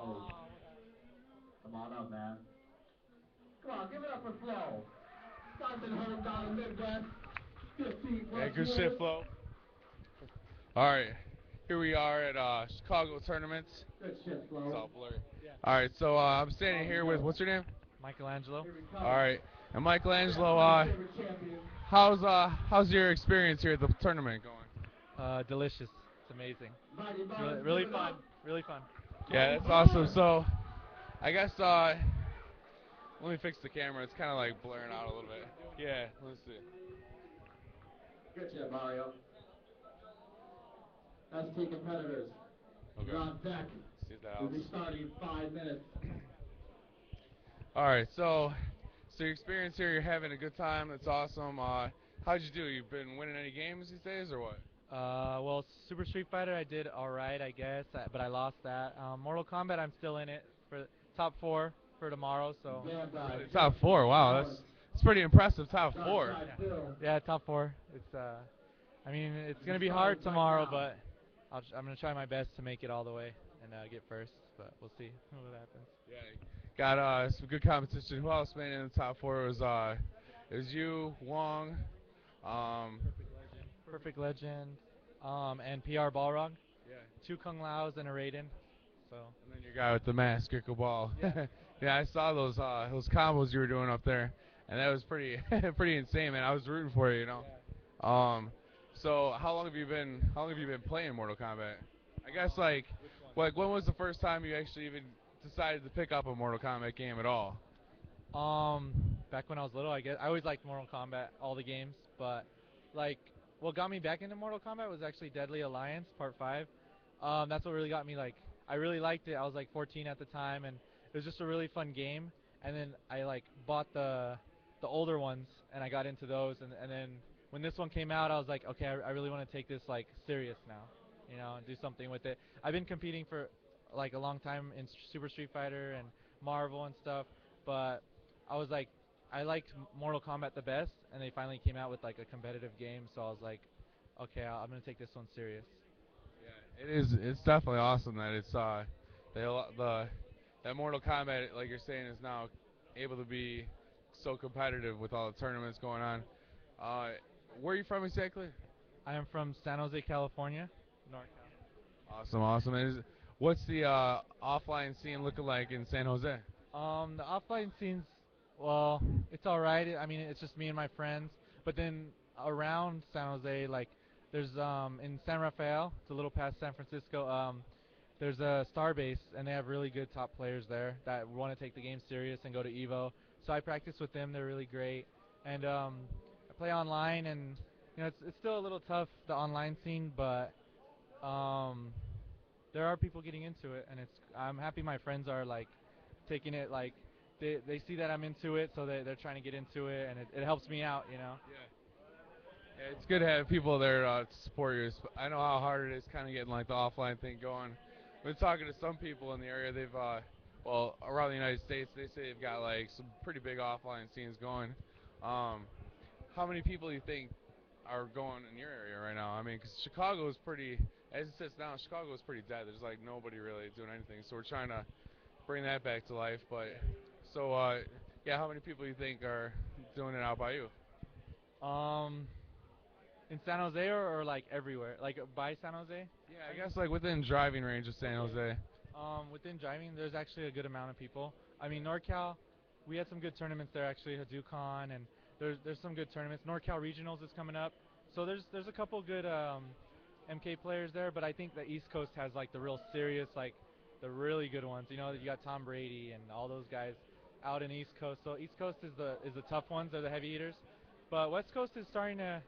Flo. Come on up, man. Come on, give it up for Flo. Guy's been holding down the Midwest 15 Yeah, plus good shit, years. Flo. All right, here we are at Chicago tournaments. Good shit, It's Flo. all blurry. All right, so I'm standing here with what's your name? Michelangelo. Here we All come. right, and Michelangelo. My favorite champion. How's your experience here at the tournament going? Delicious. It's amazing. Mighty Really, Mountains, give really it fun. up. Really fun. Yeah, that's awesome. So, I guess let me fix the camera. It's kind of like blaring out a little bit. Yeah, let's see. Good shit, Mario. ST competitors. Okay. You're on deck. See if that We'll helps. be starting in 5 minutes. All right, so your experience here, you're having a good time. That's awesome. How'd you do? You've been winning any games these days, or what? Well, Super Street Fighter, I did all right, I guess, but I lost that. Mortal Kombat, I'm still in it for top four for tomorrow. So Really, top four. Wow, that's pretty impressive. Top four. yeah, top four. It's I mean, it's gonna be hard tomorrow, but I'm gonna try my best to make it all the way and get first. But we'll see what happens. Yeah, got some good competition. Who else made it in the top four? It was you, Wong, um, Perfect Legend, and PR Balrog. yeah, Two Kung Laos and a Raiden. So and then your guy with the mask, Gecko Ball. yeah, Yeah, I saw those combos you were doing up there, and that was pretty pretty insane, man. I was rooting for you, you know. Um, so how long have you been playing Mortal Kombat? I guess like when was the first time you actually even decided to pick up a Mortal Kombat game at all? back when I was little, I guess I always liked Mortal Kombat, all the games, but like what got me back into Mortal Kombat was actually Deadly Alliance Part 5. That's what really got me like I really liked it. I was like 14 at the time and it was just a really fun game. And then I like bought the older ones and I got into those and then when this one came out, I was like, okay, I really want to take this like serious now, and do something with it. I've been competing for like a long time in Super Street Fighter and Marvel and stuff, but I was like, I liked Mortal Kombat the best, and they finally came out with like a competitive game. So I was like, okay, I'm gonna take this one serious. Yeah, it is. It's definitely awesome that the that Mortal Kombat, like you're saying, is now able to be so competitive with all the tournaments going on. Uh, where are you from exactly? I am from San Jose, California, NorCal. Awesome, awesome. What's the offline scene looking like in San Jose? The offline scenes, well, it's all right. I mean, it's just me and my friends. But then around San Jose, like there's in San Rafael, it's a little past San Francisco. There's a Starbase, and they have really good top players there that want to take the game serious and go to Evo. So I practice with them. They're really great, and I play online, and it's still a little tough the online scene, but um, there are people getting into it, and I'm happy my friends are like taking it like they see that I'm into it, so they're trying to get into it, and it helps me out. Yeah, it's good to have people there to support you. I know how hard it is kind of getting like the offline thing going. I've been talking to some people in the area. Well, around the United States, they say they've got like some pretty big offline scenes going. Um, how many people do you think are going in your area right now? I mean, because Chicago is pretty, as it sits now, Chicago is pretty dead. There's like nobody really doing anything. So we're trying to bring that back to life. But so yeah, how many people do you think are doing it out by you? Um, in San Jose or like everywhere, like by San Jose. Yeah, I guess like within driving range of San Jose. Within driving, there's actually a good amount of people. I mean, NorCal, we had some good tournaments there actually, HaduCon, and there's some good tournaments. NorCal Regionals is coming up, so there's a couple good MK players there, but I think the East Coast has like the real serious, like the really good ones. You got Tom Brady and all those guys out in East Coast. So East Coast is the tough ones, they're the heavy eaters, but West Coast is starting to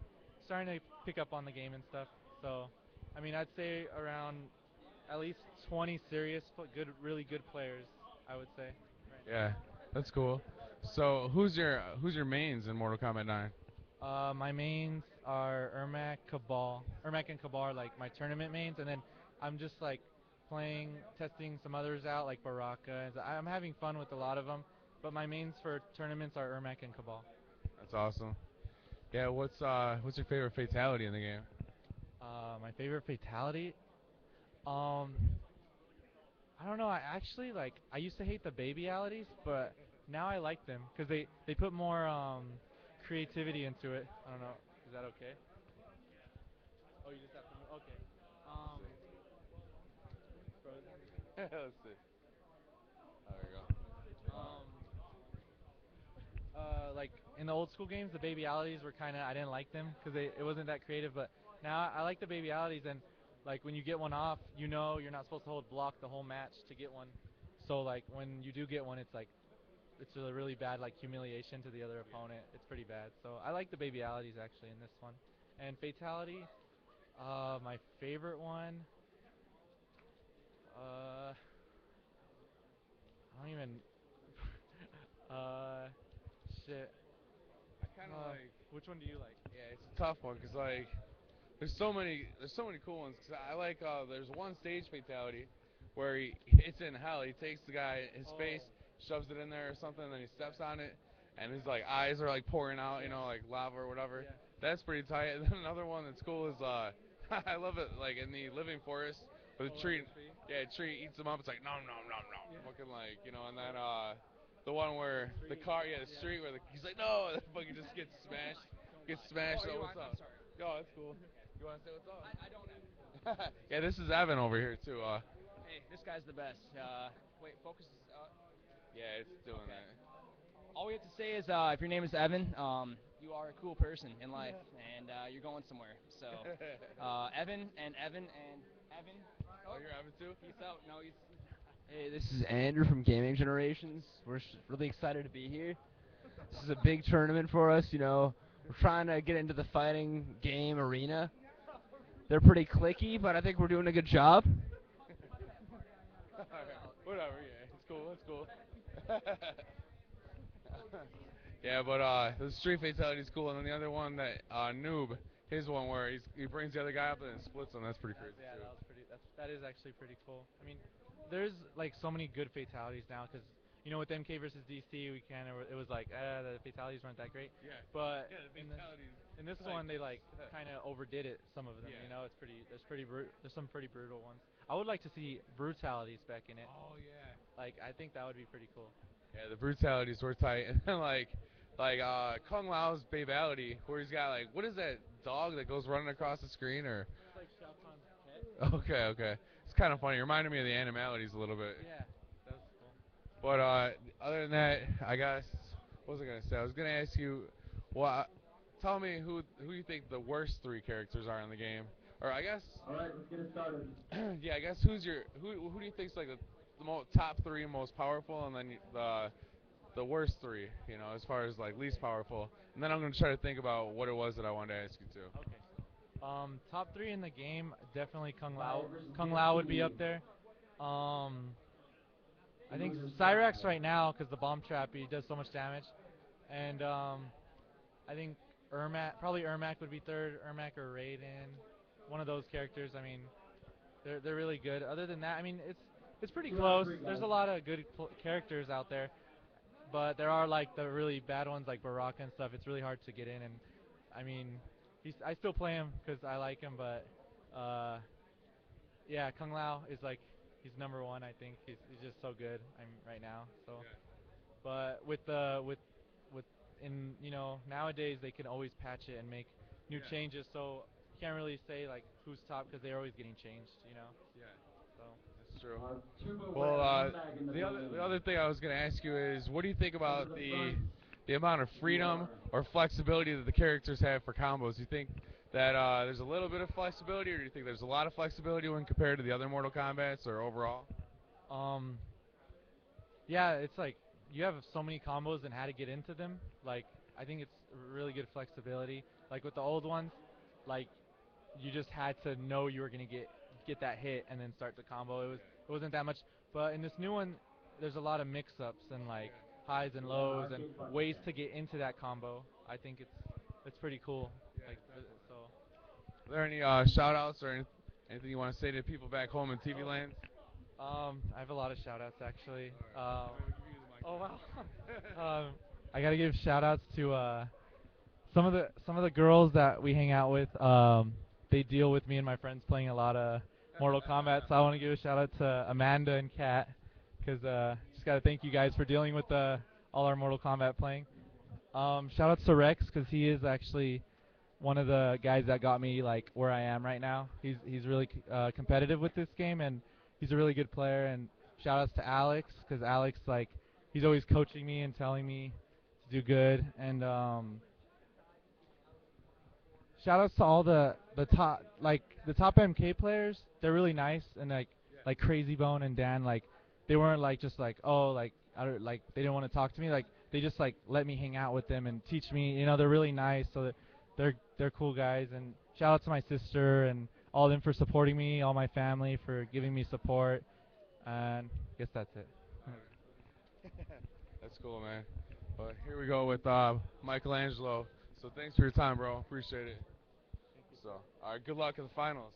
pick up on the game and stuff. So, I mean, I'd say around at least 20 serious, good, really good players. I would say. Right Yeah, that's cool. So who's your mains in Mortal Kombat 9? My mains are Ermac and Cabal are like my tournament mains, and then I'm just like playing, testing some others out like Baraka. I'm having fun with a lot of them, but my mains for tournaments are Ermac and Cabal. That's awesome. Yeah, what's your favorite fatality in the game? My favorite fatality, um, I don't know. I actually I used to hate the babyalities, but now I like them because they put more creativity into it. I don't know. Is that okay? Oh, you just have to move. Okay. Um, Let's see. There we go. um, like in the old school games, the babyalities were kind of I didn't like them because it wasn't that creative. But now I like the babyalities, and like when you get one off, you know you're not supposed to hold block the whole match to get one. So like when you do get one, it's a really bad like humiliation to the other opponent. It's pretty bad. So I like the babyalities actually in this one. And fatality, my favorite one. I don't even. uh, shit. I kind of like. Which one do you like? Yeah, it's a tough one because like there's so many cool ones. 'Cause I like there's one stage fatality where it's in hell. He takes the guy his face, shoves it in there or something, and then he steps on it, and his like eyes are like pouring out, you know, like lava or whatever. Yeah. That's pretty tight. And then another one that's cool is I love it like in the living forest where the tree, yeah, a tree eats them up. It's like nom nom nom nom, looking like you know, and then the one where the car, yeah, the street where he's like no, the fucking just gets smashed, Oh, what's up? Yo, that's cool. You want to say what's up? I don't. Yeah, this is Evan over here too. Hey, this guy's the best. Wait, focus. Yeah, it's doing Okay. that. All we have to say is, if your name is Evan, you are a cool person in life, and you're going somewhere. So, Evan and Evan and Evan. Oh, you're Evan too? Peace out. No, he's. Hey, this is Andrew from Gaming Generations. We're really excited to be here. This is a big tournament for us. You know, we're trying to get into the fighting game arena. They're pretty clicky, but I think we're doing a good job. Whatever, yeah, it's cool, it's cool. Yeah, but the street fatality is cool, and then the other one that noob, his one where he brings the other guy up and then splits him. That's pretty crazy Yeah, too. that is actually pretty cool. I mean, there's like so many good fatalities now because you know with MK versus DC we kind of it was like the fatalities weren't that great. Yeah. But Yeah, the in fatalities. in this like, one they like kind of overdid it. Some of them, Yeah. you know, there's some pretty brutal ones. I would like to see brutalities back in it. Oh yeah. Like I think that would be pretty cool. Yeah, the brutalities were tight, and then like Kung Lao's babality, where he's got like what is that dog that goes running across the screen or? It's like Shao Kahn's pet. Okay, okay. It's kind of funny. It reminded me of the animalities a little bit. Yeah, that was cool. But other than that, I guess what was I gonna say? I was gonna ask you, what? Tell me who you think the worst three characters are in the game, or I guess. All right, let's get it started. Yeah, I guess who do you think's like the top three most powerful, and then the worst three, you know, as far as like least powerful, and then I'm gonna try to think about what it was that I wanted to ask you too. Okay. Top three in the game, definitely Kung Lao. Kung Lao would be up there. I think Cyrax right now because the bomb trap he does so much damage, and I think probably Ermac would be third. Ermac or Raiden, one of those characters. I mean, they're really good. Other than that, I mean, it's pretty close. There's a lot of good characters out there, but there are like the really bad ones like Baraka and stuff. It's really hard to get in, and I mean, I still play him because I like him, but yeah, Kung Lao is like he's number one. I think he's just so good. Right now. So, but with in nowadays they can always patch it and make new changes. So you can't really say like who's top because they're always getting changed. You know. Yeah. So. That's true. Tuba Well, wearing one bag in the other thing I was going to ask you is, what do you think about the amount of freedom or flexibility that the characters have for combos? Do you think that there's a little bit of flexibility, or do you think there's a lot of flexibility when compared to the other Mortal Kombats, or overall? Um. Yeah, it's like you have so many combos and how to get into them. Like I think it's really good flexibility. Like with the old ones, like you just had to know you were gonna get that hit and then start the combo. It wasn't that much. But in this new one, there's a lot of mix-ups and like highs and lows and ways to get into that combo. I think it's pretty cool. Like so. Are there any shout-outs or anything you want to say to people back home in TV land? I have a lot of shout-outs actually. Oh wow. I gotta give shout-outs to some of the girls that we hang out with. They deal with me and my friends playing a lot of Mortal Kombat. So I want to give a shout out to Amanda and Kat, because just gotta thank you guys for dealing with all our Mortal Kombat playing. Shout out to Rex, because he is actually one of the guys that got me like where I am right now. He's really competitive with this game, and he's a really good player. And shout outs to Alex, because Alex, like, he's always coaching me and telling me to do good. And shout outs to all the top MK players. They're really nice, and like Crazy Bone and Dan, like, they weren't like just like, oh, like, I don't, like, they didn't want to talk to me. Like, they just like let me hang out with them and teach me. You know, they're really nice. So they're cool guys. And shout out to my sister and all of them for supporting me, all my family for giving me support. And I guess that's it. That's cool, man. Well, here we go with Michelangelo. So thanks for your time, bro. Appreciate it. So, all right, good luck in the finals.